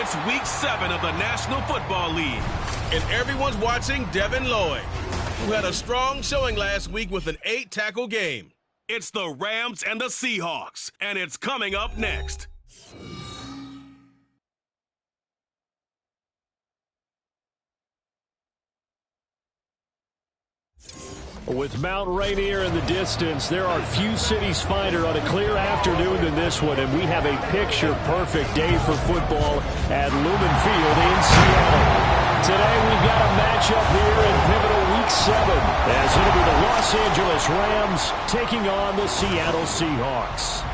It's Week 7 of the National Football League. And everyone's watching Devin Lloyd, who had a strong showing last week with an 8-tackle game. It's the Rams and the Seahawks, and it's coming up next. With Mount Rainier in the distance, there are few cities finer on a clear afternoon than this one, and we have a picture-perfect day for football at Lumen Field in Seattle. Today we've got a matchup here in pivotal Week 7, as it'll be the Los Angeles Rams taking on the Seattle Seahawks.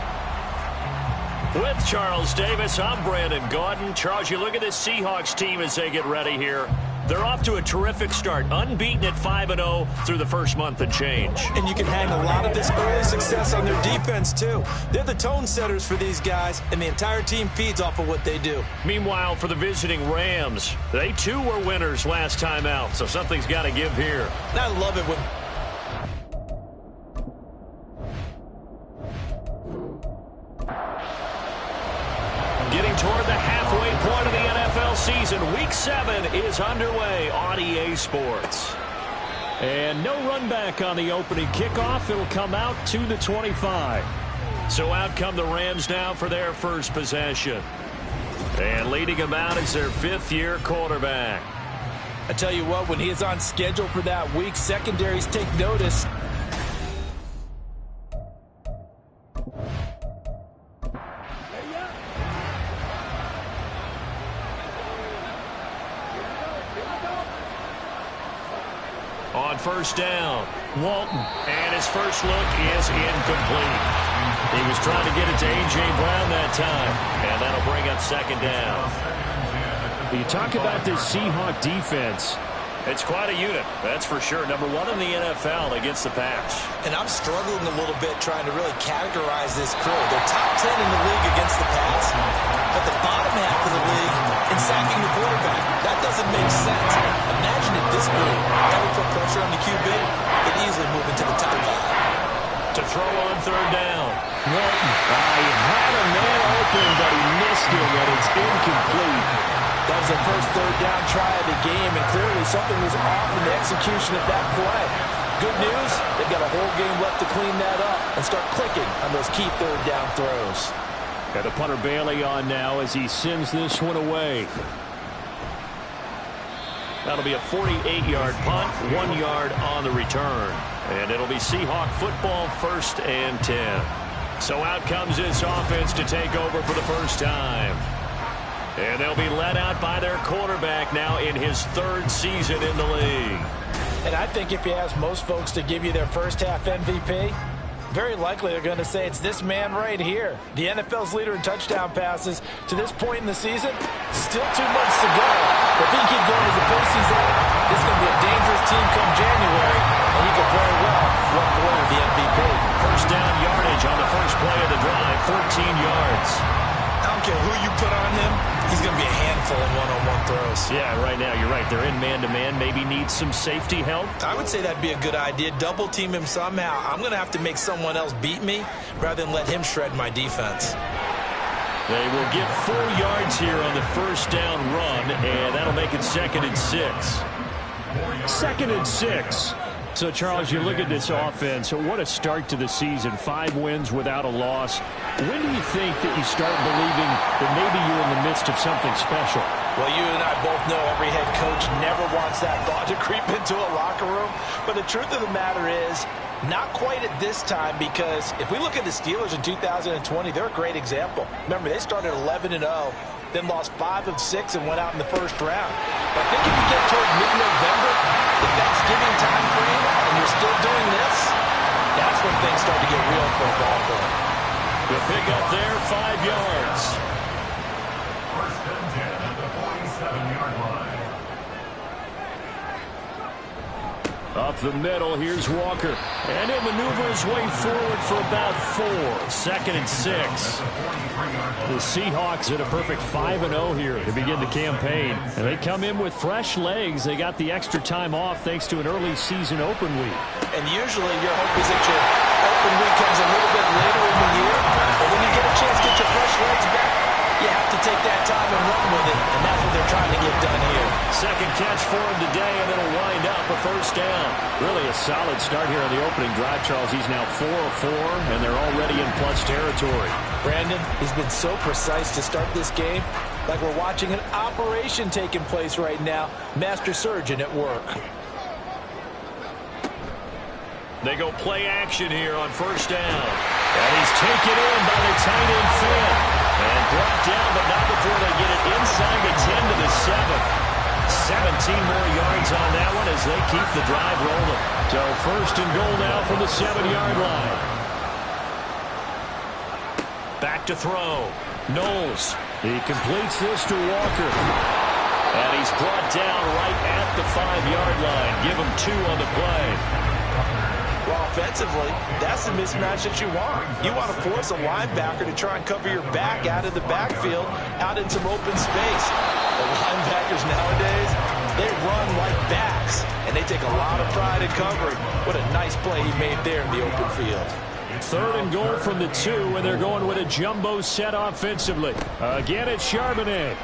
With Charles Davis, I'm Brandon Gaudin. Charles, you look at this Seahawks team as they get ready here. They're off to a terrific start, unbeaten at 5-0 through the first month and change. And you can hang a lot of this early success on their defense, too. They're the tone setters for these guys, and the entire team feeds off of what they do. Meanwhile, for the visiting Rams, they too were winners last time out, so something's got to give here. And I love it when... Getting toward the halfway point of the NFL season, Week 7 is underway on EA Sports. And no run back on the opening kickoff. It'll come out to the 25. So out come the Rams now for their first possession. And leading them out is their fifth-year quarterback. I tell you what, when he is on schedule for that week, secondaries take notice. On first down, Walton, and his first look is incomplete. He was trying to get it to A.J. Brown that time, and that'll bring up second down. You talk about this Seahawk defense. It's quite a unit, that's for sure. Number 1 in the NFL against the pass. And I'm struggling a little bit trying to really categorize this crew. They're top 10 in the league against the pass, but the bottom half of the league in sacking the quarterback. That doesn't make sense. Imagine if this group ever put pressure on the QB, they'd easily move into the top 5. To throw on third down. Walton. He had a man open, but he missed him, and it's incomplete. That was the first third down try of the game, and clearly something was off in the execution of that play. Good news, they've got a whole game left to clean that up and start clicking on those key third down throws. Got the punter Bailey on now as he sends this one away. That'll be a 48-yard punt, 1 yard on the return. And it'll be Seahawk football, 1st and 10. So out comes this offense to take over for the first time. And they'll be led out by their quarterback now in his 3rd season in the league. And I think if you ask most folks to give you their first half MVP, very likely they're going to say it's this man right here. The NFL's leader in touchdown passes to this point in the season. Still 2 months to go. If he can keep going at the pace he's at, this is going to be a dangerous team come January, and he could very well walk away with the MVP. First down yardage on the first play of the drive, 14 yards. I don't care who you put on him, he's going to be a handful in one-on-one throws. Yeah, right now, you're right. They're in man-to-man. Maybe need some safety help. I would say that'd be a good idea. Double team him somehow. I'm going to have to make someone else beat me rather than let him shred my defense. They will get 4 yards here on the first down run, and that'll make it 2nd and 6. 2nd and 6. So, Charles, you look at this offense, what a start to the season. 5 wins without a loss. When do you think that you start believing that maybe you're in the midst of something special? Well, you and I both know every head coach never wants that thought to creep into a locker room. But the truth of the matter is, not quite at this time, because if we look at the Steelers in 2020, they're a great example. Remember, they started 11-0, then lost 5 of 6 and went out in the first round. But I think if you get toward mid-November, the Thanksgiving time frame, and you're still doing this, that's when things start to get real for a ball club. The pick up there, 5 yards. 1st and 10 at the 47-yard line. Up the middle, here's Walker. And he'll maneuver his way forward for about 4. 2nd and 6. The Seahawks at a perfect 5-0 here to begin the campaign. And they come in with fresh legs. They got the extra time off thanks to an early season open week. And usually your hope is that your open week comes a little bit later in the year. But when you get a chance to get your fresh legs back, you have to take that time and run with it, and that's what they're trying to get done here. Second catch for him today, and it'll wind up a first down. Really a solid start here on the opening drive, Charles. He's now 4 of 4, and they're already in plus territory. Brandon, he's been so precise to start this game, like we're watching an operation taking place right now. Master surgeon at work. They go play action here on first down. And he's taken in by the tight end Finn. And brought down, but not before they get it inside the 10 to the 7. 17 more yards on that one as they keep the drive rolling. So first and goal now from the 7-yard line. Back to throw. Knowles. He completes this to Walker. And he's brought down right at the 5-yard line. Give him 2 on the play. Well, offensively, that's the mismatch that you want. You want to force a linebacker to try and cover your back out of the backfield, out in some open space. The linebackers nowadays, they run like backs, and they take a lot of pride in covering. What a nice play he made there in the open field. Third and goal from the 2, and they're going with a jumbo set offensively. Again, it's Charbonnet.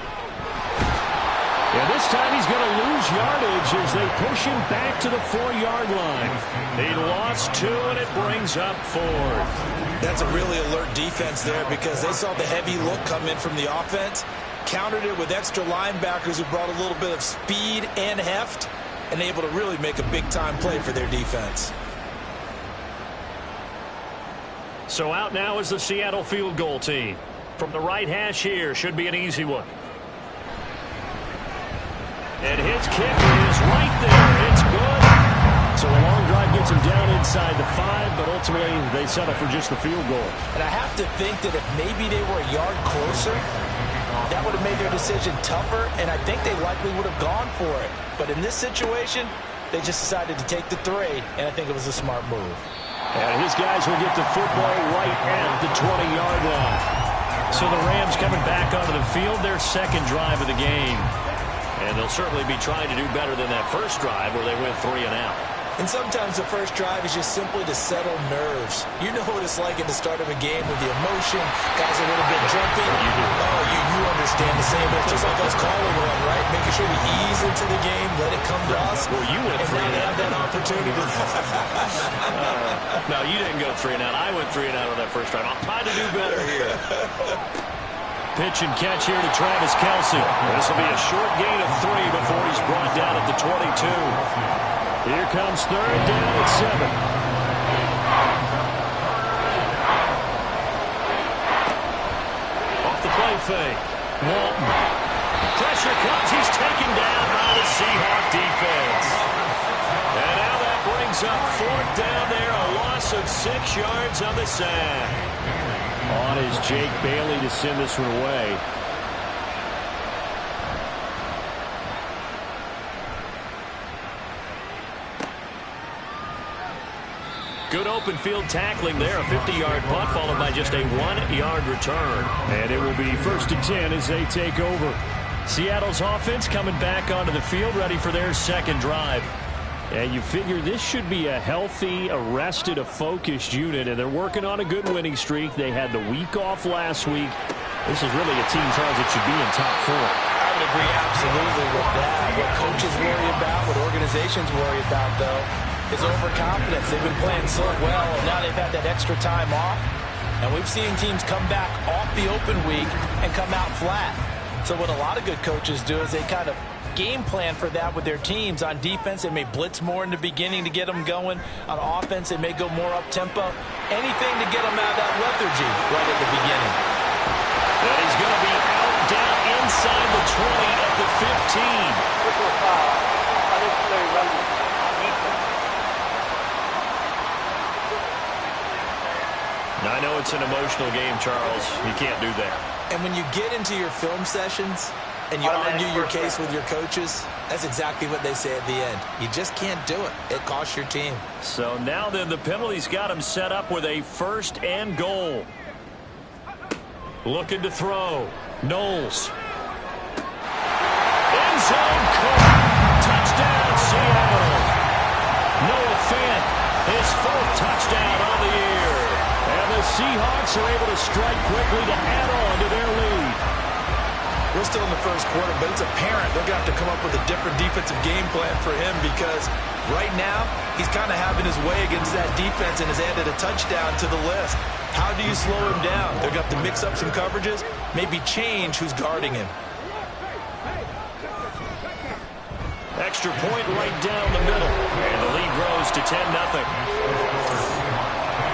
And this time he's going to lose yardage as they push him back to the 4-yard line. He lost 2, and it brings up 4th. That's a really alert defense there because they saw the heavy look come in from the offense, countered it with extra linebackers who brought a little bit of speed and heft, and able to really make a big-time play for their defense. So out now is the Seattle field goal team. From the right hash here, should be an easy one. And his kick is right there. It's good. So a long drive gets him down inside the 5, but ultimately they settle for just the field goal. And I have to think that if maybe they were a yard closer, that would have made their decision tougher, and I think they likely would have gone for it. But in this situation, they just decided to take the 3, and I think it was a smart move. And his guys will get the football right at the 20-yard line. So the Rams coming back onto the field, their second drive of the game. And they'll certainly be trying to do better than that first drive where they went 3 and out. And sometimes the first drive is just simply to settle nerves. You know what it's like at the start of a game with the emotion, guys a little bit jumpy. Oh, you understand the same. It's just like us calling one, right? Making sure we ease into the game, let it come to us. Well, you went 3 and out. Have that opportunity. No, you didn't go 3 and out. I went 3 and out on that first drive. I'll try to do better here. Pitch and catch here to Travis Kelce. This will be a short gain of 3 before he's brought down at the 22. Here comes third down at 7. Off the play fake. Walton. Pressure comes. He's taken down by the Seahawk defense. And now that brings up 4th down there. A loss of 6 yards on the sack. On is Jake Bailey to send this one away. Good open field tackling there. A 50-yard punt followed by just a 1-yard return. And it will be 1st and 10 as they take over. Seattle's offense coming back onto the field, ready for their second drive. And you figure this should be a healthy, a rested, a focused unit, and they're working on a good winning streak. They had the week off last week. This is really a team, Charles, that should be in top 4. I would agree absolutely with that. What coaches worry about, what organizations worry about, though, is overconfidence. They've been playing so well, and now they've had that extra time off. And we've seen teams come back off the open week and come out flat. So what a lot of good coaches do is they kind of game plan for that with their teams. On defense, they may blitz more in the beginning to get them going. On offense, they may go more up-tempo. Anything to get them out of that lethargy right at the beginning. And he's going to be out, down inside the 20 at the 15. Now, I know it's an emotional game, Charles. You can't do that. And when you get into your film sessions and you argue your case with your coaches, that's exactly what they say at the end. You just can't do it. It costs your team. So now then, the penalty's got him set up with a 1st and goal. Looking to throw. Knowles. End zone caught. Touchdown, Seattle. Noah Fant, his 4th touchdown on the year. And the Seahawks are able to strike quickly to add on to their lead. we're still in the first quarter, but it's apparent they're going to have to come up with a different defensive game plan for him because right now he's kind of having his way against that defense and has added a touchdown to the list. How do you slow him down? They're going to have to mix up some coverages, maybe change who's guarding him. Extra point right down the middle, and the lead grows to 10-0.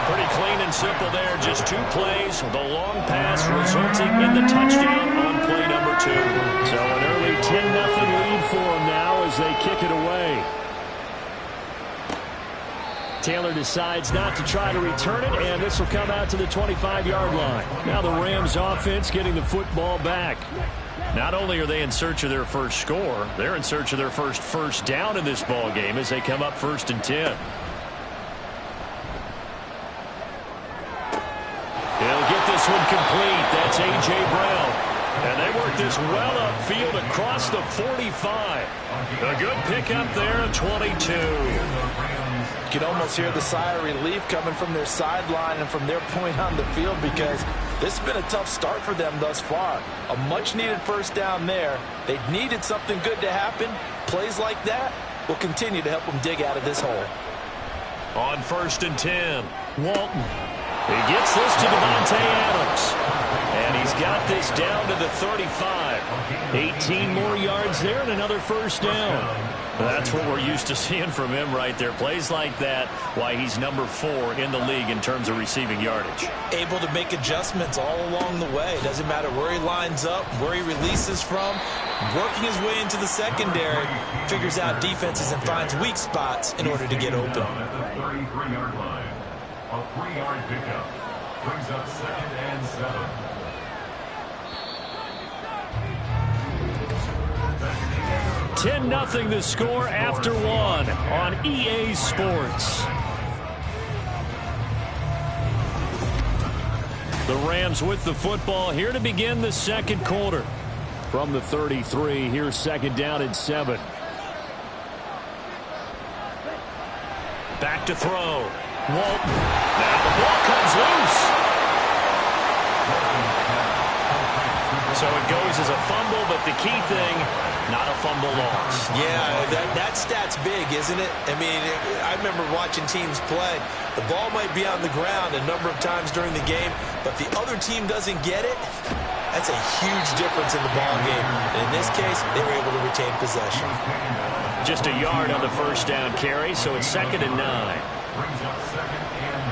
Pretty clean and simple there, just 2 plays. The long pass resulting in the touchdown on play number 2. So an early 10-0 lead for them now as they kick it away. Taylor decides not to try to return it, and this will come out to the 25-yard line. Now the Rams offense getting the football back. Not only are they in search of their first score, they're in search of their first down in this ball game as they come up 1st and 10. He'll get this one complete. That's A.J. Brown. And they work this well upfield across the 45. A good pickup there at 22. You can almost hear the sigh of relief coming from their sideline and from their point on the field because this has been a tough start for them thus far. A much-needed first down there. They needed something good to happen. Plays like that will continue to help them dig out of this hole. On 1st and 10, Walton. He gets this to Devontae Adams. And he's got this down to the 35. 18 more yards there and another first down. That's what we're used to seeing from him right there. Plays like that, why he's number 4 in the league in terms of receiving yardage. Able to make adjustments all along the way. Doesn't matter where he lines up, where he releases from. Working his way into the secondary, figures out defenses and finds weak spots in order to get open. At the 33-yard line, a 3-yard pickup brings up 2nd and 7. 10-0 the score after 1 on EA Sports. The Rams with the football here to begin the second quarter. From the 33, here's 2nd down and 7. Back to throw. Walton. Now the ball comes loose. So it goes as a fumble, but the key thing, not a fumble loss. Yeah, that stat's big, isn't it? I mean, I remember watching teams play. The ball might be on the ground a number of times during the game, but the other team doesn't get it. That's a huge difference in the ball game. And in this case, they were able to retain possession. Just a yard on the first down carry, so it's 2nd and 9. Brings up 2nd and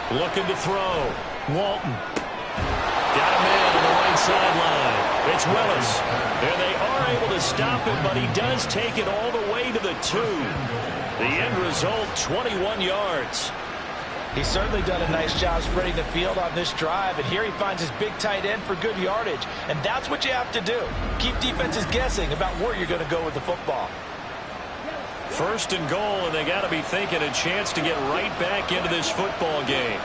9. Looking to throw. Walton. Got a man on the right sideline. It's Willis. And they are able to stop him, but he does take it all the way to the 2. The end result, 21 yards. He's certainly done a nice job spreading the field on this drive, and here he finds his big tight end for good yardage. And that's what you have to do. Keep defenses guessing about where you're going to go with the football. 1st and goal, and they got to be thinking a chance to get right back into this football game.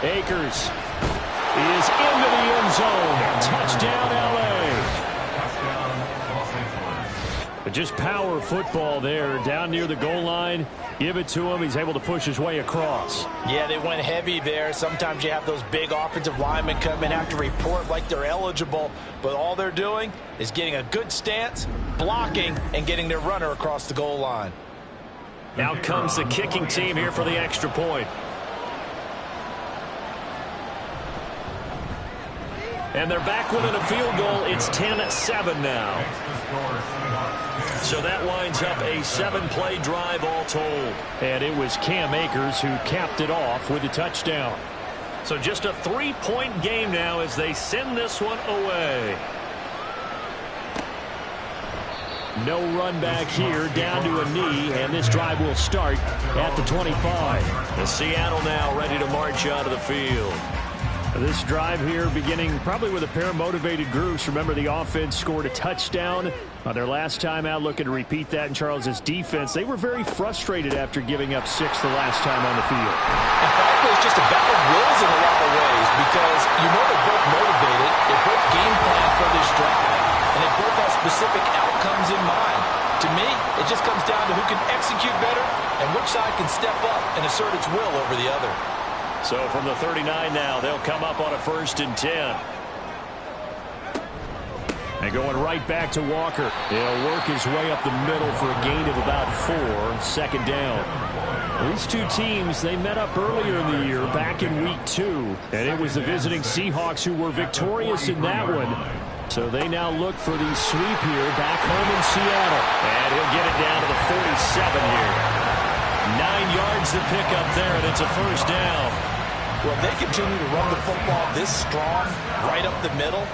Akers is into the end zone. Touchdown, L.A. But just power football there down near the goal line. Give it to him. He's able to push his way across. Yeah, they went heavy there. Sometimes you have those big offensive linemen come in, have to report like they're eligible. But all they're doing is getting a good stance, blocking, and getting their runner across the goal line. Out comes the kicking team here for the extra point. And they're back within a field goal. It's 10-7 now. So that winds up a 7-play drive all told. And it was Cam Akers who capped it off with a touchdown. So just a 3-point game now as they send this one away. No run back here, down to a knee, and this drive will start at the 25. The Seattle now ready to march out of the field. This drive here beginning probably with a pair of motivated groups. Remember, the offense scored a touchdown on their last time out. Looking to repeat that in Charles's defense. They were very frustrated after giving up 6 the last time on the field. And frankly, it's just a battle of wills in a lot of ways because you know they're both motivated. They both game plan for this drive. And they both have specific outcomes in mind. To me, it just comes down to who can execute better and which side can step up and assert its will over the other. So from the 39 now, they'll come up on a 1st and 10. And going right back to Walker. He'll work his way up the middle for a gain of about 4, 2nd down. These two teams, they met up earlier in the year, back in week 2. And it was the visiting Seahawks who were victorious in that one. So they now look for the sweep here back home in Seattle. And he'll get it down to the 47 here. 9 yards to pick up there, and it's a 1st down. Well, if they continue to run the football this strong, right up the middle,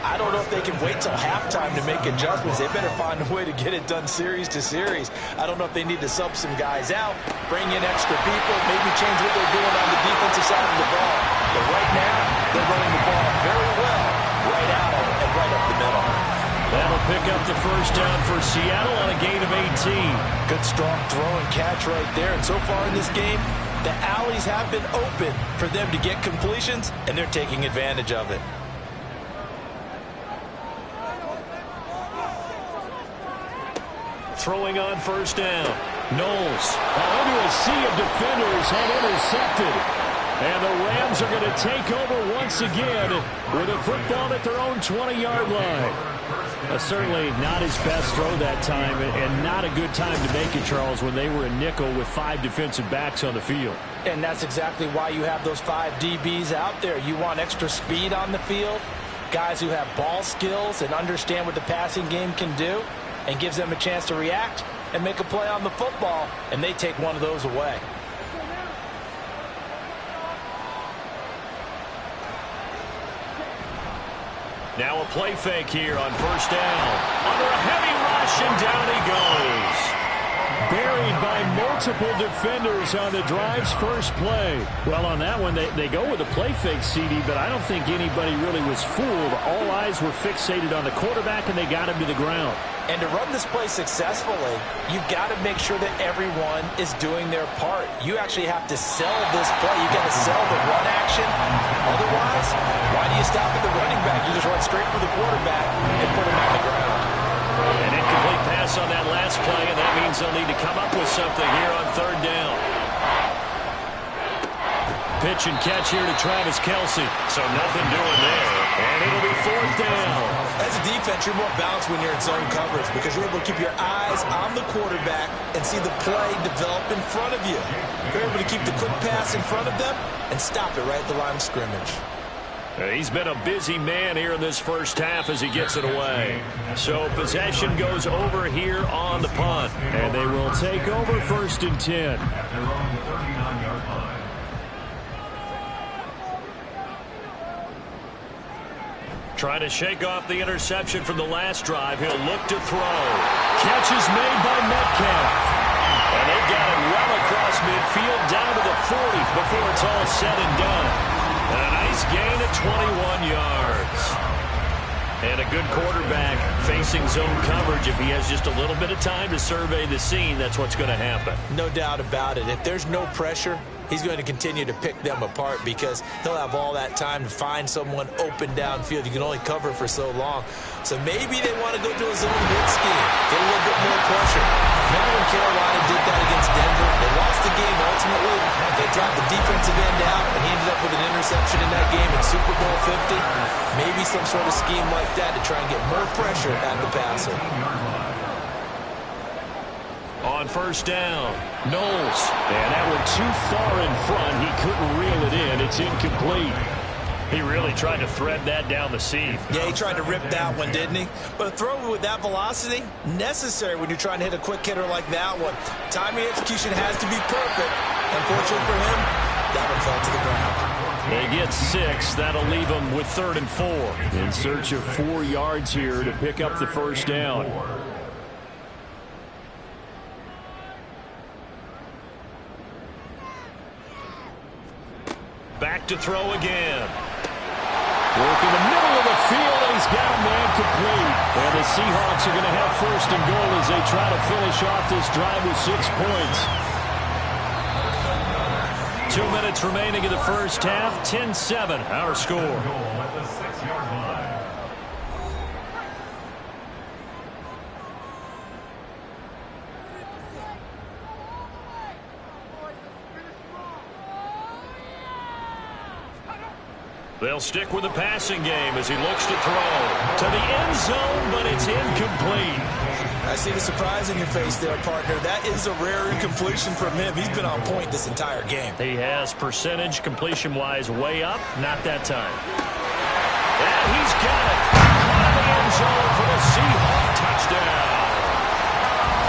I don't know if they can wait till halftime to make adjustments. They better find a way to get it done series to series. I don't know if they need to sub some guys out, bring in extra people, maybe change what they're doing on the defensive side of the ball. But right now, they're running the ball very well, right out and right up the middle. That'll pick up the 1st down for Seattle on a gain of 18. Good strong throw and catch right there. And so far in this game, the alleys have been open for them to get completions, and they're taking advantage of it. Throwing on 1st down. Knowles into a sea of defenders and intercepted. And the Rams are going to take over once again with a football at their own 20-yard line. Certainly not his best throw that time, and not a good time to make it, Charles, when they were a nickel with 5 defensive backs on the field. And that's exactly why you have those 5 DBs out there. You want extra speed on the field, guys who have ball skills and understand what the passing game can do, and gives them a chance to react and make a play on the football, and they take one of those away. Now a play fake here on 1st down. Under a heavy rush, and down he goes. Buried by multiple defenders on the drive's first play. Well, on that one, they go with a play fake, CD, but I don't think anybody really was fooled. All eyes were fixated on the quarterback, and they got him to the ground. And to run this play successfully, you've got to make sure that everyone is doing their part. You actually have to sell this play. You've got to sell the run action. Otherwise, why do you stop at the running back? You just run straight for the quarterback and put him on the ground. An incomplete pass on that last play, and that means they'll need to come up with something here on 3rd down. Pitch and catch here to Travis Kelce. So nothing doing there. And it'll be 4th down. As a defense, you're more balanced when you're in zone coverage because you're able to keep your eyes on the quarterback and see the play develop in front of you. You're able to keep the quick pass in front of them and stop it right at the line of scrimmage. He's been a busy man here in this 1st half as he gets it away. So possession goes over here on the punt. And they will take over 1st and 10. Trying to shake off the interception from the last drive. He'll look to throw. Catch is made by Metcalf. And they've got it well across midfield down to the 40 before it's all said and done. And a nice gain of 21 yards. And a good quarterback facing zone coverage. If he has just a little bit of time to survey the scene, that's what's going to happen. No doubt about it. If there's no pressure, he's going to continue to pick them apart because he'll have all that time to find someone open downfield. You can only cover for so long. So maybe they want to go to a zone hit scheme, get a little bit more pressure. Remember when Carolina did that against Denver? They lost the game ultimately. They dropped the defensive end out, and he ended up with an interception in that game in Super Bowl 50. Maybe some sort of scheme like that to try and get more pressure at the passer. On 1st down, Knowles. And that one too far in front. He couldn't reel it in. It's incomplete. He really tried to thread that down the seam. Yeah, he tried to rip that one, didn't he? But a throw with that velocity, necessary when you're trying to hit a quick hitter like that one. Timing execution has to be perfect. Unfortunately for him, that one fell to the ground. They get 6. That'll leave them with 3rd and 4. In search of 4 yards here to pick up the 1st down. Back to throw again. Work in the middle of the field, and he's got a man complete. And the Seahawks are going to have 1st and goal as they try to finish off this drive with 6 points. 2 minutes remaining in the 1st half. 10-7, our score. They'll stick with the passing game as he looks to throw to the end zone, but it's incomplete. I see the surprise in your face there, partner. That is a rare incompletion from him. He's been on point this entire game. He has percentage completion-wise way up. Not that time. And he's got it. Caught in the end zone for the Seahawks touchdown.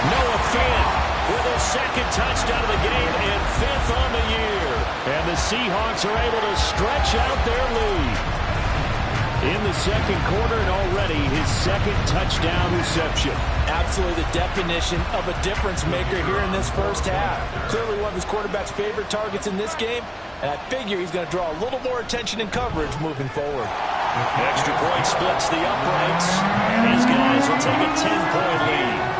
Noah Fant with his second touchdown of the game and 5th on the year. And the Seahawks are able to stretch out their lead. In the second quarter and already his second touchdown reception. Absolutely the definition of a difference maker here in this first half. Clearly one of his quarterback's favorite targets in this game, and I figure he's going to draw a little more attention and coverage moving forward. Extra point splits the uprights, and his guys will take a 10-point lead.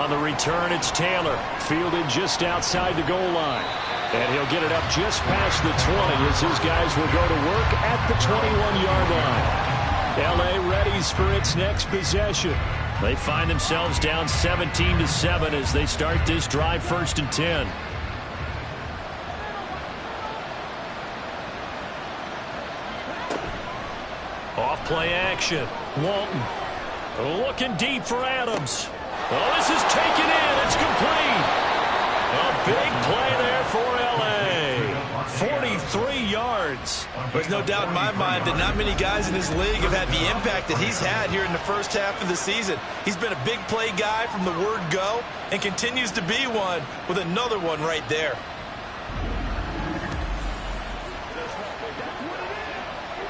On the return, it's Taylor, fielded just outside the goal line. And he'll get it up just past the 20 as his guys will go to work at the 21-yard line. L.A. readies for its next possession. They find themselves down 17-7 as they start this drive 1st and 10. Off play action. Walton looking deep for Adams. Oh, this is taken in. It's complete. A big play there for L.A. 43 yards. There's no doubt in my mind that not many guys in this league have had the impact that he's had here in the first half of the season. He's been a big play guy from the word go and continues to be one with another one right there.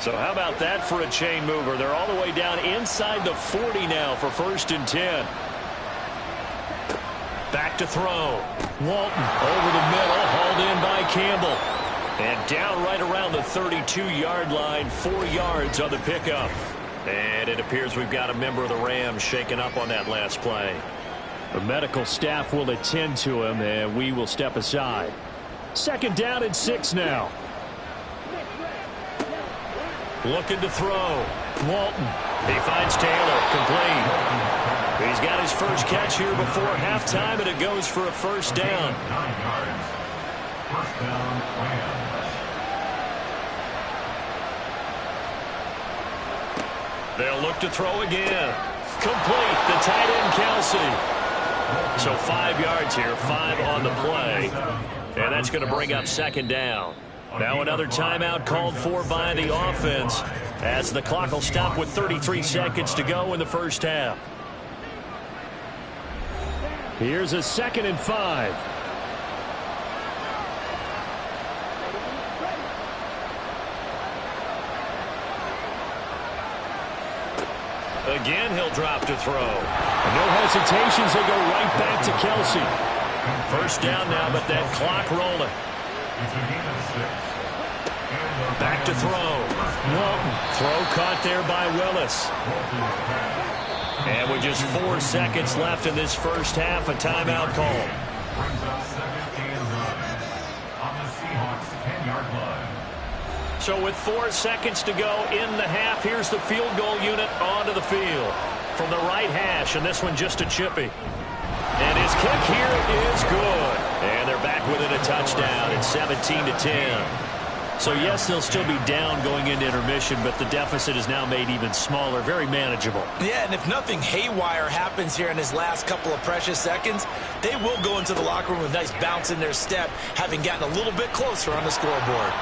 So how about that for a chain mover? They're all the way down inside the 40 now for 1st and 10. Back to throw. Walton over the middle, hauled in by Campbell. And down right around the 32-yard line, 4 yards on the pickup. And it appears we've got a member of the Rams shaken up on that last play. The medical staff will attend to him, and we will step aside. 2nd down and 6 now. Looking to throw. Walton. He finds Taylor. Complete. He's got his first catch here before halftime, and it goes for a 1st down. 9 yards. 1st down, Rams. They'll look to throw again. Complete. The tight end, Kelsey. So 5 yards here, 5 on the play. And that's going to bring up 2nd down. Now another timeout called for by the offense as the clock will stop with 33 seconds to go in the first half. Here's a 2nd and 5. Again, he'll drop to throw. No hesitations. They go right back to Kelsey. 1st down now, but that clock rolling. Back to throw. Walton. Throw caught there by Willis. And with just 4 seconds left in this first half, a timeout call. Brings up 2nd and 9 on the Seahawks 10-yard line. So with 4 seconds to go in the half, here's the field goal unit onto the field from the right hash, and this one just a chippy. And his kick here is good. And they're back within a touchdown at 17-10. So, yes, they'll still be down going into intermission, but the deficit is now made even smaller, very manageable. Yeah, and if nothing haywire happens here in his last couple of precious seconds, they will go into the locker room with a nice bounce in their step, having gotten a little bit closer on the scoreboard.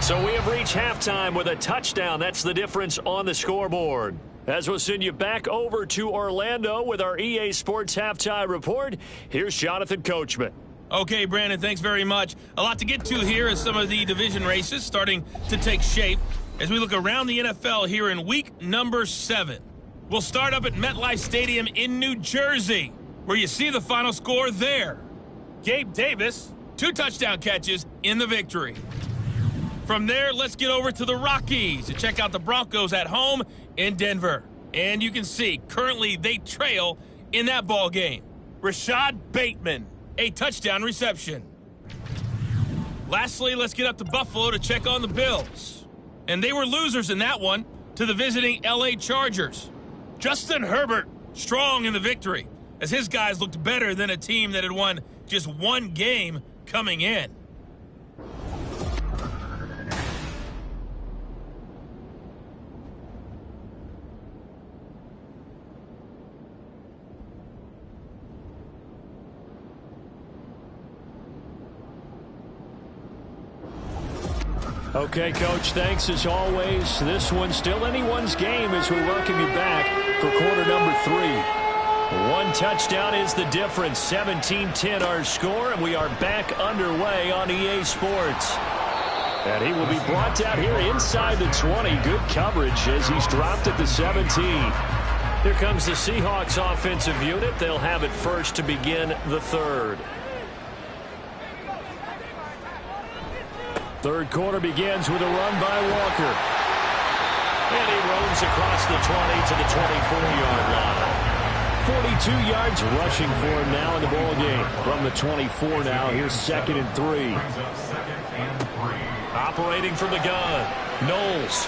So we have reached halftime with a touchdown. That's the difference on the scoreboard. As we'll send you back over to Orlando with our EA Sports Halftime Report, here's Jonathan Coachman. Okay, Brandon, thanks very much. A lot to get to here as some of the division races starting to take shape as we look around the NFL here in week number 7. We'll start up at MetLife Stadium in New Jersey, where you see the final score there. Gabe Davis, 2 touchdown catches in the victory. From there, let's get over to the Rockies to check out the Broncos at home in Denver. And you can see, currently they trail in that ball game. Rashad Bateman, a touchdown reception. Lastly, let's get up to Buffalo to check on the Bills. And they were losers in that one to the visiting LA Chargers. Justin Herbert, strong in the victory, as his guys looked better than a team that had won just one game coming in. Okay, Coach, thanks as always. This one's still anyone's game as we welcome you back for quarter number 3. One touchdown is the difference. 17-10 our score, and we are back underway on EA Sports. And he will be brought down here inside the 20. Good coverage as he's dropped at the 17. Here comes the Seahawks offensive unit. They'll have it first to begin the third. Third quarter begins with a run by Walker. And he roams across the 20 to the 24-yard line. 42 yards rushing for him now in the ball game. From the 24 now, here's 2nd and 3. Operating from the gun, Knowles.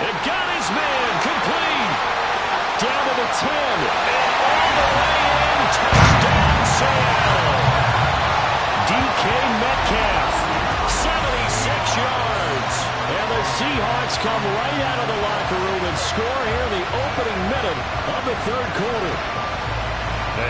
And got his man, complete. Down to the 10. And all the way in, touchdown Seattle. DK Metcalf, 76 yards. And the Seahawks come right out of the locker room and score here in the opening minute of the third quarter.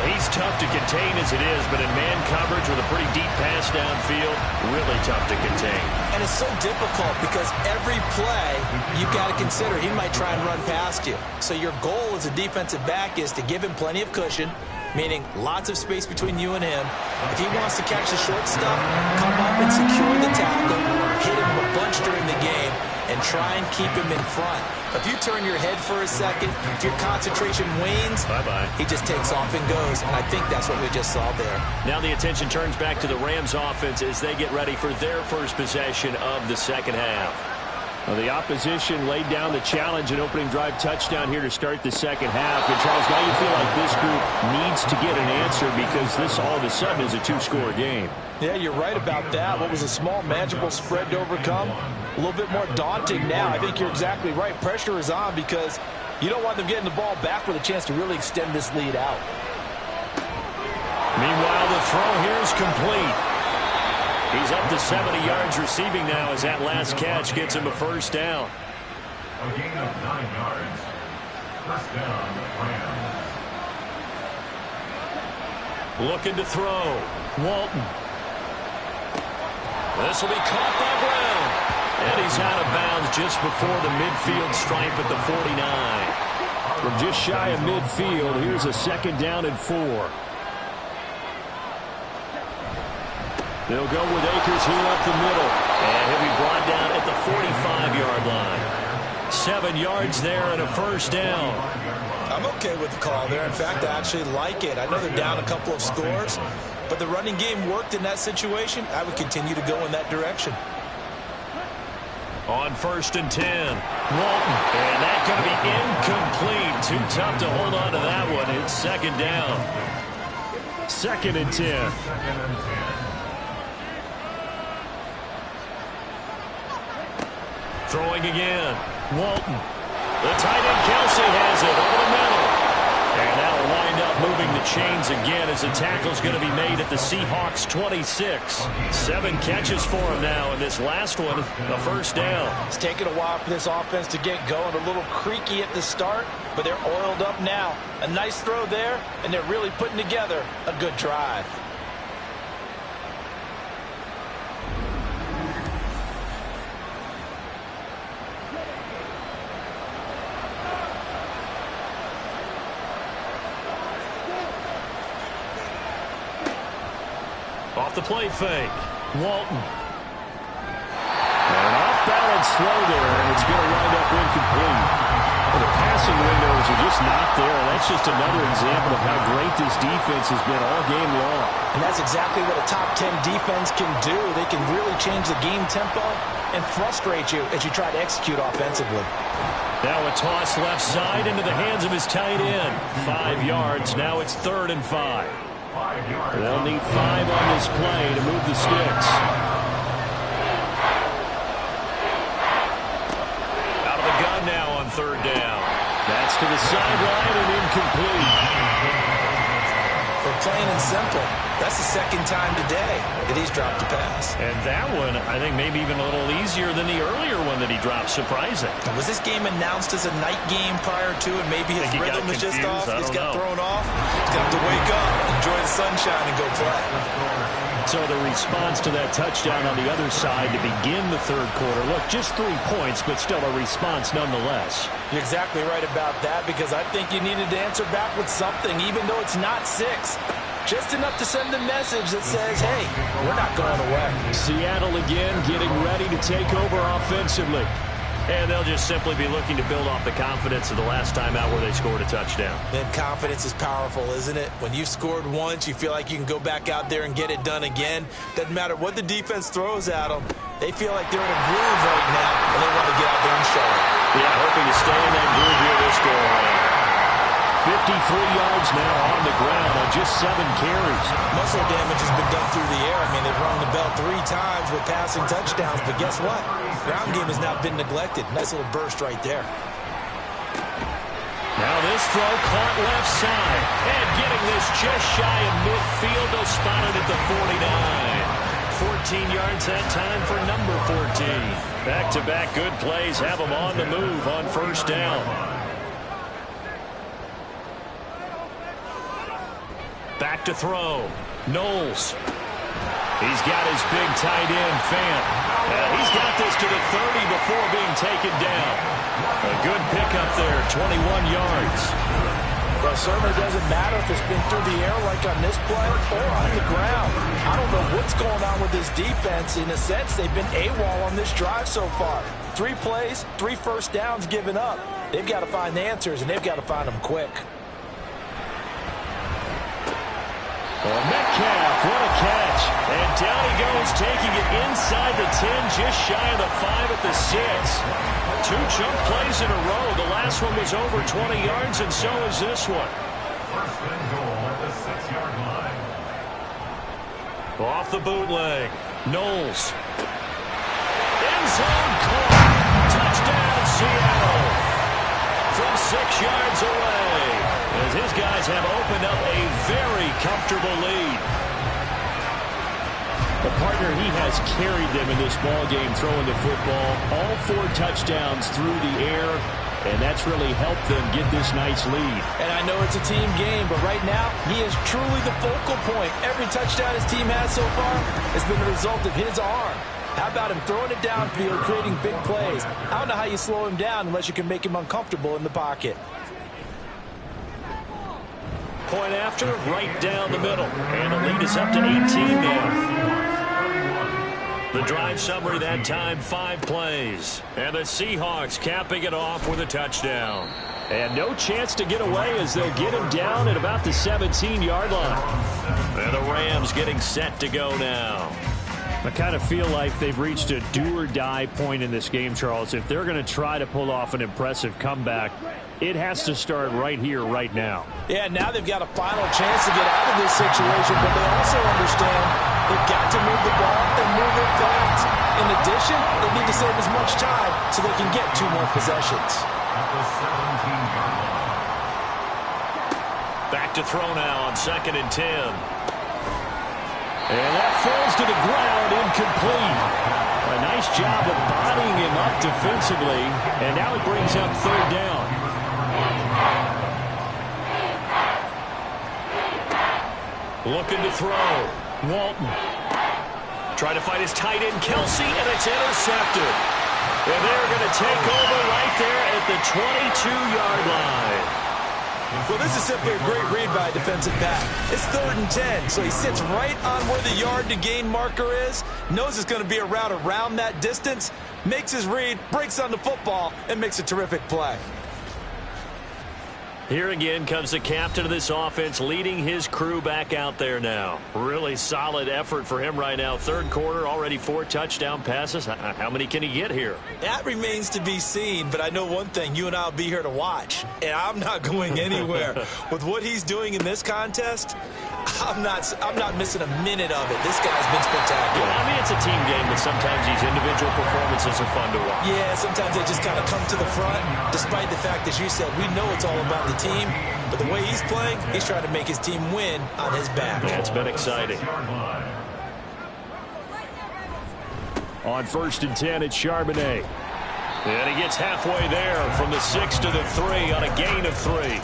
He's tough to contain as it is, but in man coverage with a pretty deep pass downfield, really tough to contain. And it's so difficult because every play you've got to consider he might try and run past you. So your goal as a defensive back is to give him plenty of cushion, meaning lots of space between you and him. If he wants to catch the short stuff, come up and secure the tackle, hit him a bunch during the game, and try and keep him in front. If you turn your head for a second, if your concentration wanes, he just takes off and goes, and I think that's what we just saw there. Now the attention turns back to the Rams offense as they get ready for their first possession of the second half. Well, the opposition laid down the challenge and opening drive touchdown here to start the second half. And, Charles, now you feel like this group needs to get an answer because this all of a sudden is a two-score game. Yeah, you're right about that. What was a small, manageable spread to overcome, a little bit more daunting now. I think you're exactly right. Pressure is on because you don't want them getting the ball back with a chance to really extend this lead out. Meanwhile, the throw here is complete. He's up to 70 yards receiving now as that last catch gets him a first down. A gain of 9 yards. First down, Rams. Looking to throw. Walton. This will be caught by Brown. And he's out of bounds just before the midfield stripe at the 49. From just shy of midfield, here's a 2nd down and 4. They'll go with Akers here up the middle. And he'll be brought down at the 45-yard line. 7 yards there and a first down. I'm okay with the call there. In fact, I actually like it. I know they're down a couple of scores, but the running game worked in that situation. I would continue to go in that direction. On 1st and 10, Walton. And that's going to be incomplete. Too tough to hold on to that one. It's 2nd down. 2nd and 10. Throwing again. Walton. The tight end Kelsey has it over the middle. And that'll wind up moving the chains again as the tackle's going to be made at the Seahawks 26. 7 catches for him now, and this last one, a first down. It's taken a while for this offense to get going. A little creaky at the start, but they're oiled up now. A nice throw there, and they're really putting together a good drive. Off the play fake. Walton. And an off-balance throw there, and it's going to wind up incomplete. Well, the passing windows are just not there, and that's just another example of how great this defense has been all game long. And that's exactly what a top 10 defense can do. They can really change the game tempo and frustrate you as you try to execute offensively. Now a toss left side into the hands of his tight end. 5 yards. Now it's 3rd and 5. They'll need 5 on this play to move the sticks. Out of the gun now on 3rd down. That's to the sideline and incomplete. For plain and simple. That's the second time today that he's dropped a pass. And that one, I think, maybe even a little easier than the earlier one that he dropped. Surprising. Was this game announced as a night game prior to it? Maybe his rhythm is just off. He's got thrown off. He's got to wake up, enjoy the sunshine, and go play. So the response to that touchdown on the other side to begin the third quarter. Look, just 3 points, but still a response nonetheless. You're exactly right about that, because I think you needed to answer back with something, even though it's not 6. Just enough to send a message that says, hey, we're not going away. Seattle again getting ready to take over offensively. And they'll just simply be looking to build off the confidence of the last time out where they scored a touchdown. And confidence is powerful, isn't it? When you've scored once, you feel like you can go back out there and get it done again. Doesn't matter what the defense throws at them. They feel like they're in a groove right now, and they want to get out there and show it. Yeah, hoping to stay in that groove here this go around. 53 yards now on the ground on just 7 carries. Most of the damage has been done through the air. I mean, they've rung the bell 3 times with passing touchdowns, but guess what? Ground game has not been neglected. Nice little burst right there. Now this throw caught left side. And getting this just shy of midfield. They'll spot it at the 49. 14 yards that time for number 14. Back-to-back good plays have them on the move on first down. Back to throw. Knowles. He's got his big tight end, Fant. He's got this to the 30 before being taken down. A good pickup there, 21 yards. Well, it certainly doesn't matter if it's been through the air like on this play or on the ground. I don't know what's going on with this defense. In a sense, they've been AWOL on this drive so far. 3 plays, 3 first downs given up. They've got to find the answers, and they've got to find them quick. Well, Metcalf, what a catch. And down he goes, taking it inside the 10, just shy of the 5 at the 6. 2 chunk plays in a row. The last one was over 20 yards, and so is this one. First and goal at the 6-yard line. Off the bootleg. Knowles. End zone caught. Touchdown, Seattle. From 6 yards away. As his guys have opened up a very comfortable lead. The partner, he has carried them in this ball game throwing the football. All 4 touchdowns through the air, and that's really helped them get this nice lead. And I know it's a team game, but right now, he is truly the focal point. Every touchdown his team has so far has been the result of his arm. How about him throwing it downfield, creating big plays? I don't know how you slow him down unless you can make him uncomfortable in the pocket. Point after, right down the middle. And the lead is up to 18 now. The drive summary that time, 5 plays. And the Seahawks capping it off with a touchdown. And no chance to get away as they'll get him down at about the 17-yard line. And the Rams getting set to go now. I kind of feel like they've reached a do-or-die point in this game, Charles. If they're going to try to pull off an impressive comeback, it has to start right here, right now. Yeah, now they've got a final chance to get out of this situation, but they also understand they've got to move the ball and move it fast. In addition, they need to save as much time so they can get 2 more possessions. At the 17-yard line. Back to throw now on 2nd and 10. And that falls to the ground, incomplete. A nice job of bodying him up defensively, and now it brings up 3rd down. Looking to throw. Walton. Trying to find his tight end, Kelsey, and it's intercepted. And they're going to take over right there at the 22-yard line. Well, this is simply a great read by a defensive back. It's 3rd and 10, so he sits right on where the yard-to-gain marker is, knows it's going to be a route around that distance, makes his read, breaks on the football, and makes a terrific play. Here again comes the captain of this offense, leading his crew back out there now. Really solid effort for him right now. 3rd quarter, already 4 touchdown passes. How many can he get here? That remains to be seen, but I know one thing. You and I will be here to watch, and I'm not going anywhere. With what he's doing in this contest, I'm not missing a minute of it. This guy's been spectacular. Yeah, I mean, it's a team game, but sometimes these individual performances are fun to watch. Yeah, sometimes they just kind of come to the front, despite the fact, as you said, we know it's all about the team, but the way he's playing, he's trying to make his team win on his back. Yeah, it's been exciting. On 1st and 10, it's Charbonnet. And he gets halfway there from the 6 to the 3 on a gain of 3.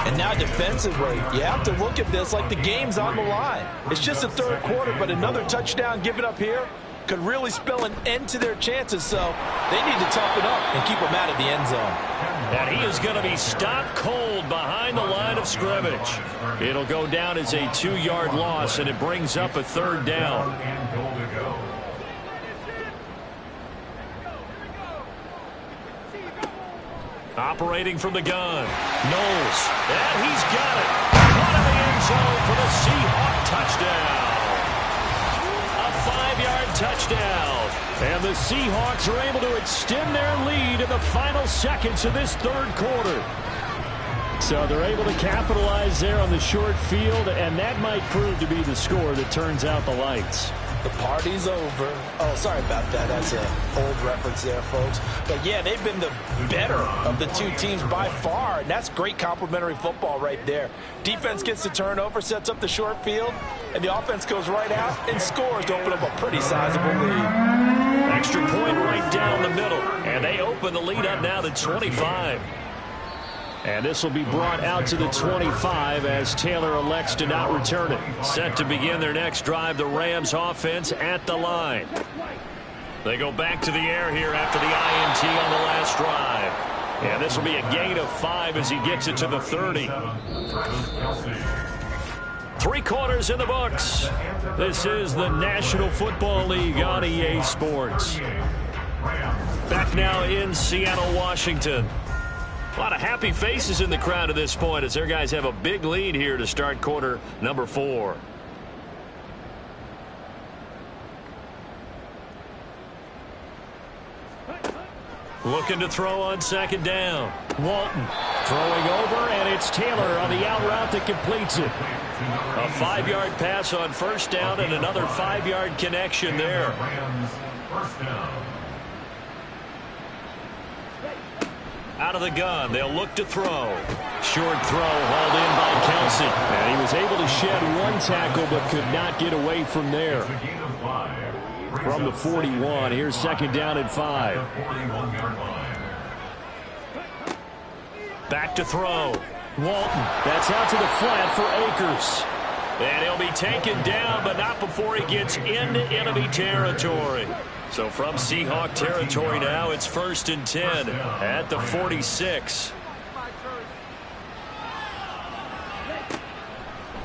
And now defensively, you have to look at this like the game's on the line. It's just the third quarter, but another touchdown given up here could really spell an end to their chances. So they need to toughen up and keep them out of the end zone. And he is going to be stopped cold behind the line of scrimmage. It'll go down as a 2-yard loss, and it brings up a 3rd down. Operating from the gun, Knowles, and he's got it. Caught in the end zone for the Seahawk touchdown. A 5-yard touchdown. And the Seahawks are able to extend their lead in the final seconds of this 3rd quarter. So they're able to capitalize there on the short field, and that might prove to be the score that turns out the lights. The party's over. Oh, sorry about that. That's an old reference there, folks. But, yeah, they've been the better of the two teams by far, and that's great complimentary football right there. Defense gets the turnover, sets up the short field, and the offense goes right out and scores to open up a pretty sizable lead. Extra point right down the middle, and they open the lead up now to 25. And this will be brought out to the 25 as Taylor elects to not return it. Set to begin their next drive, the Rams offense at the line. They go back to the air here after the INT on the last drive. And this will be a gain of 5 as he gets it to the 30. 3 quarters in the books. This is the National Football League on EA Sports. Back now in Seattle, Washington. A lot of happy faces in the crowd at this point as their guys have a big lead here to start quarter number 4. Looking to throw on 2nd down. Walton throwing over, and it's Taylor on the out route that completes it. A 5-yard pass on 1st down and another 5-yard connection there. Out of the gun, they'll look to throw. Short throw hauled in by Kelsey. And he was able to shed 1 tackle but could not get away from there. From the 41, here's 2nd down and 5. Back to throw. Walton, that's out to the flat for Akers. And he'll be taken down, but not before he gets into enemy territory. So from Seahawk territory now, it's 1st and 10 at the 46.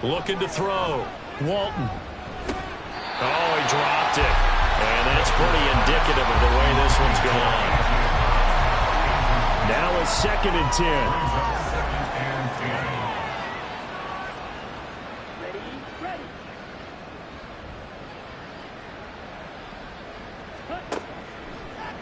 Looking to throw. Walton. Oh, he dropped it. And that's pretty indicative of the way this one's going. Now it's 2nd and 10.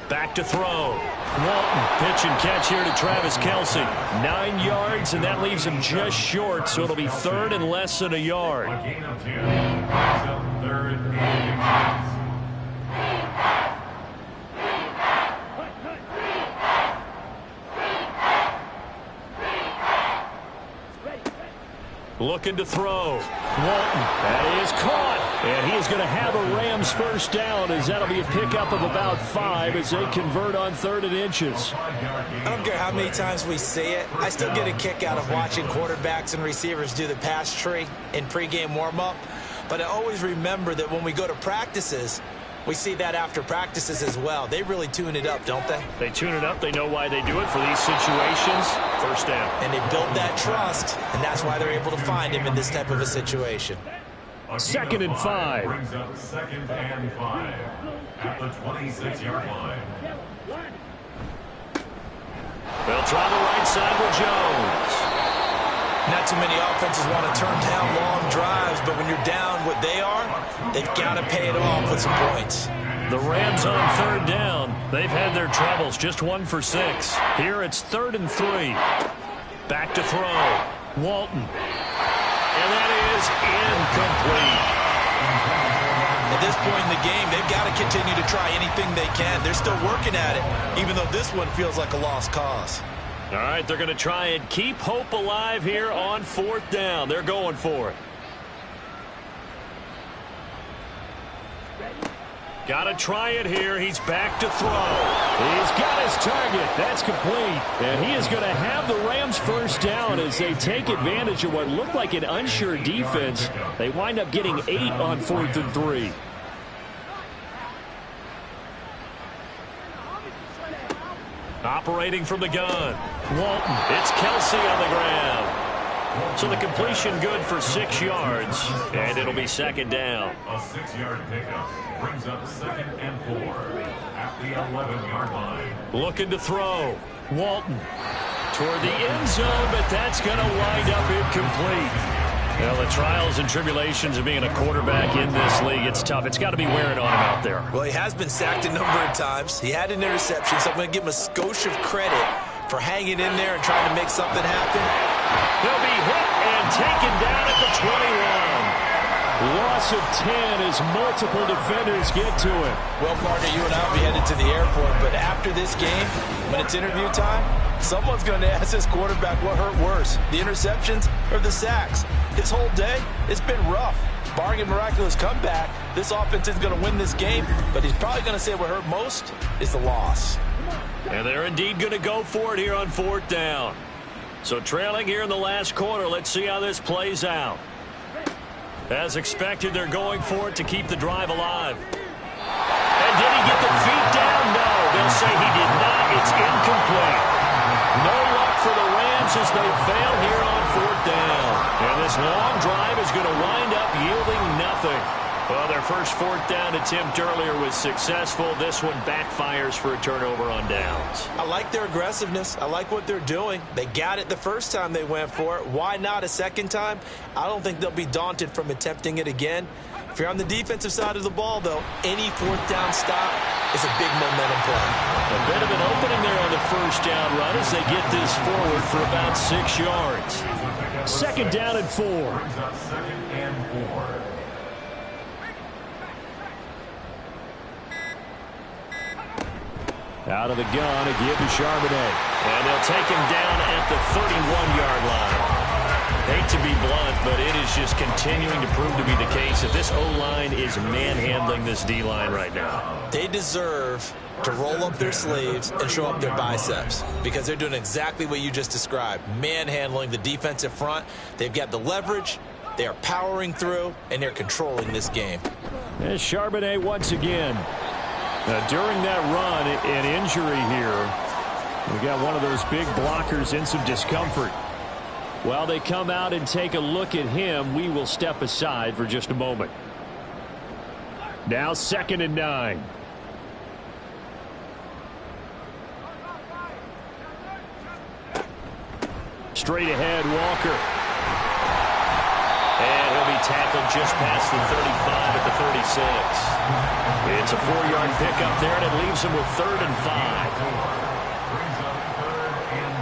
Back to throw. Walton, pitch and catch here to Travis Kelsey. 9 yards, and that leaves him just short, so it'll be 3rd and less than a yard. Looking to throw. Walton, that is caught. And he is going to have a Rams 1st down as that'll be a pickup of about 5 as they convert on 3rd and inches. I don't care how many times we see it. I still get a kick out of watching quarterbacks and receivers do the pass tree in pregame warm-up. But I always remember that when we go to practices, we see that after practices as well. They really tune it up, don't they? They tune it up. They know why they do it for these situations. 1st down. And they build that trust, and that's why they're able to find him in this type of a situation. 2nd and 5. Brings up 2nd and 5 at the 26-yard line. They'll try the right side with Jones. Not too many offenses want to turn down long drives, but when you're down what they are, they've got to pay it off with some points. The Rams on 3rd down. They've had their troubles, just 1 for 6. Here it's 3rd and 3. Back to throw. Walton. And that is incomplete. At this point in the game, they've got to continue to try anything they can. They're still working at it, even though this one feels like a lost cause. All right, they're going to try and keep hope alive here on 4th down. They're going for it. Got to try it here. He's back to throw. He's got his target. That's complete. And he is going to have the Rams first down as they take advantage of what looked like an unsure defense. They wind up getting 8 on 4th and 3. Operating from the gun. Walton. It's Kelsey on the ground. So the completion good for 6 yards, and it'll be 2nd down. A 6-yard pickup brings up 2nd and 4 at the 11-yard line. Looking to throw. Walton toward the end zone, but that's going to wind up incomplete. Well, the trials and tribulations of being a quarterback in this league, it's tough. It's got to be wearing on him out there. Well, he has been sacked a number of times. He had an interception, so I'm going to give him a skosh of credit for hanging in there and trying to make something happen. He'll be hit and taken down at the 21. Loss of 10 as multiple defenders get to him. Well, partner, you and I will be headed to the airport, but after this game, when it's interview time, someone's going to ask this quarterback what hurt worse, the interceptions or the sacks. His whole day, it's been rough. Barring a miraculous comeback, this offense is going to win this game, but he's probably going to say what hurt most is the loss. And they're indeed going to go for it here on 4th down. So trailing here in the last quarter, let's see how this plays out. As expected, they're going for it to keep the drive alive. And did he get the feet down? No, they'll say he did not. It's incomplete. No luck for the Rams as they fail here on 4th down. And this long drive is going to wind up yielding nothing. Well, their first 4th down attempt earlier was successful. This one backfires for a turnover on downs. I like their aggressiveness. I like what they're doing. They got it the first time they went for it. Why not a second time? I don't think they'll be daunted from attempting it again. If you're on the defensive side of the ball, though, any 4th down stop is a big momentum play. A bit of an opening there on the first down run as they get this forward for about 6 yards. 2nd down and 4. Brings up 2nd and 4. Out of the gun, a give to Charbonnet. And they'll take him down at the 31-yard line. Hate to be blunt, but it is just continuing to prove to be the case that this O-line is manhandling this D-line right now. They deserve to roll up their sleeves and show up their biceps because they're doing exactly what you just described, manhandling the defensive front. They've got the leverage, they are powering through, and they're controlling this game. And Charbonnet once again. Now, during that run, an injury here. We got one of those big blockers in some discomfort. While they come out and take a look at him, we will step aside for just a moment. Now 2nd and 9. Straight ahead, Walker. And he'll be tackled just past the 35 at the 36. It's a 4-yard pickup there, and it leaves him with 3rd and 5. Brings up 3rd and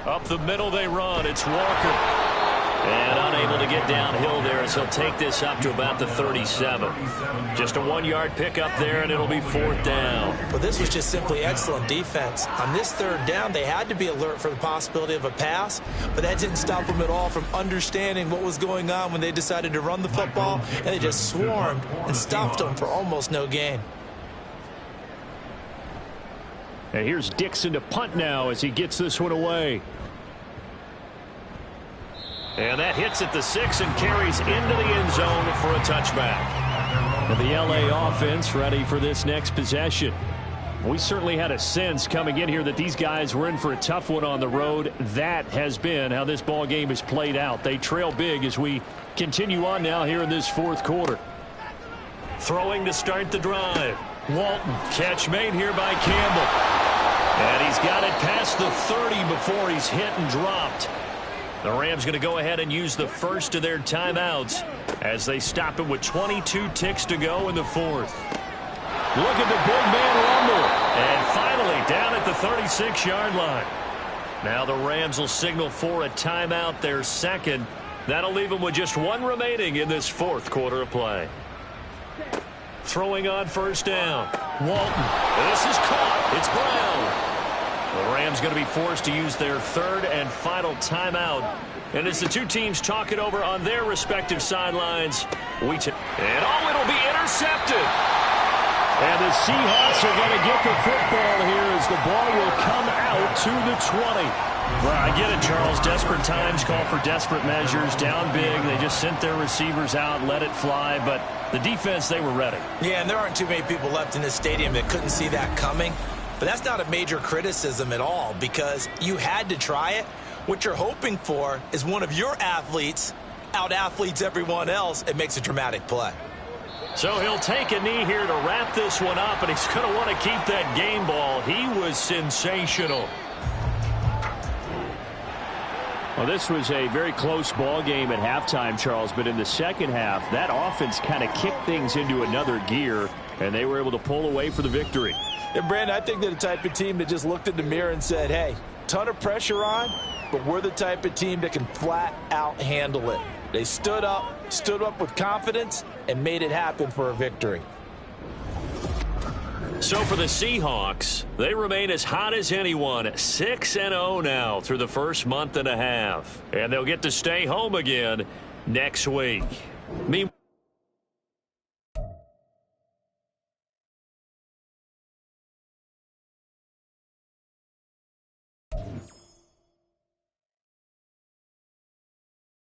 5. Up the middle they run. It's Walker. And unable to get downhill there as he'll take this up to about the 37. Just a 1-yard pickup there, and it'll be 4th down. Well, this was just simply excellent defense. On this 3rd down, they had to be alert for the possibility of a pass, but that didn't stop them at all from understanding what was going on when they decided to run the football, and they just swarmed and stopped them for almost no gain. And here's Dixon to punt now as he gets this one away. And that hits at the 6 and carries into the end zone for a touchback. And the LA offense ready for this next possession. We certainly had a sense coming in here that these guys were in for a tough one on the road. That has been how this ball game has played out. They trail big as we continue on now here in this 4th quarter. Throwing to start the drive. Walton, catch made here by Campbell. And he's got it past the 30 before he's hit and dropped. The Rams going to go ahead and use the first of their timeouts as they stop him with 22 ticks to go in the 4th. Look at the big man rumble. And finally down at the 36-yard line. Now the Rams will signal for a timeout, their second. That'll leave them with just one remaining in this fourth quarter of play. Throwing on first down. Walton. This is caught. It's Brown. The Rams going to be forced to use their third and final timeout. And as the two teams talk it over on their respective sidelines, and it'll be intercepted. And the Seahawks are going to get the football here as the ball will come out to the 20. Well, I get it, Charles. Desperate times call for desperate measures. Down big. They just sent their receivers out and let it fly. But the defense, they were ready. Yeah, and there aren't too many people left in this stadium that couldn't see that coming. But that's not a major criticism at all because you had to try it. What you're hoping for is one of your athletes out-athletes everyone else and makes a dramatic play. So he'll take a knee here to wrap this one up, and he's going to want to keep that game ball. He was sensational. Well, this was a very close ball game at halftime, Charles, but in the second half, that offense kind of kicked things into another gear, and they were able to pull away for the victory. And, Brandon, I think they're the type of team that just looked in the mirror and said, hey, ton of pressure on, but we're the type of team that can flat out handle it. They stood up with confidence, and made it happen for a victory. So for the Seahawks, they remain as hot as anyone, 6-0 now through the first month and a half. And they'll get to stay home again next week. Meanwhile,